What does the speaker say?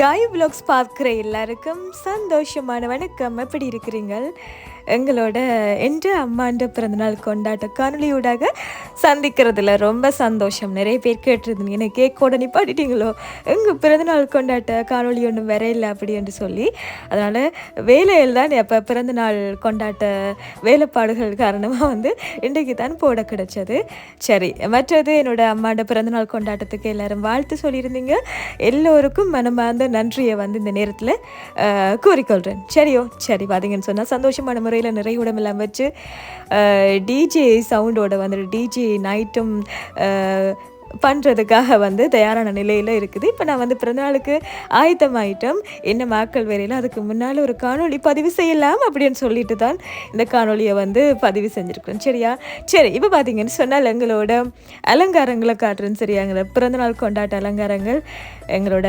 காய் விலாக்ஸ் பார்க்குற எல்லாருக்கும் சந்தோஷமான வணக்கம். எப்படி இருக்கிறீங்கள்? எங்களோட என்ற அம்மாண்ட பிறந்தநாள் கொண்டாட்ட காணொலியூடாக சந்திக்கிறதுல ரொம்ப சந்தோஷம். நிறைய பேர் கேட்டிருந்தீங்க, என்ன கேக்கோட நிப்பாட்டிட்டீங்களோ, எங்கள் பிறந்தநாள் கொண்டாட்ட காணொலி ஒன்றும் வரையில்லை அப்படி என்று சொல்லி. அதனால் வேலையில் தான் எப்போ பிறந்தநாள் கொண்டாட்ட வேலைப்பாடுகள் காரணமாக இன்றைக்கு தான் போட கிடைச்சது. சரி, மற்றது என்னோட அம்மாண்ட பிறந்தநாள் கொண்டாட்டத்துக்கு எல்லாரும் வாழ்த்து சொல்லியிருந்தீங்க. எல்லோருக்கும் மனமார்ந்த நன்றியை இந்த நேரத்தில் கூறிக்கொள்கிறேன். சரி பார்த்தீங்கன்னு சொன்னால் சந்தோஷமான முறையில் நிறைய எல்லாம் வச்சு டிஜே சவுண்டோட டிஜே நைட்டும் பண்ணுறதுக்காக தயாரான நிலையில் இருக்குது. இப்போ நான் பிறந்தநாளுக்கு ஆயத்தமாயிட்டோம். என்ன மாக்கள் வேலையில் அதுக்கு முன்னால் ஒரு காணொலி பதிவு செய்யலாம் அப்படின்னு சொல்லிட்டு தான் இந்த காணொலியை பதிவு செஞ்சுருக்கிறேன். சரி, இப்போ பார்த்தீங்கன்னு சொன்னால் எங்களோட அலங்காரங்களை காட்டுறேன்னு. சரியாங்கிற பிறந்தநாள் கொண்டாட்ட அலங்காரங்கள் எங்களோட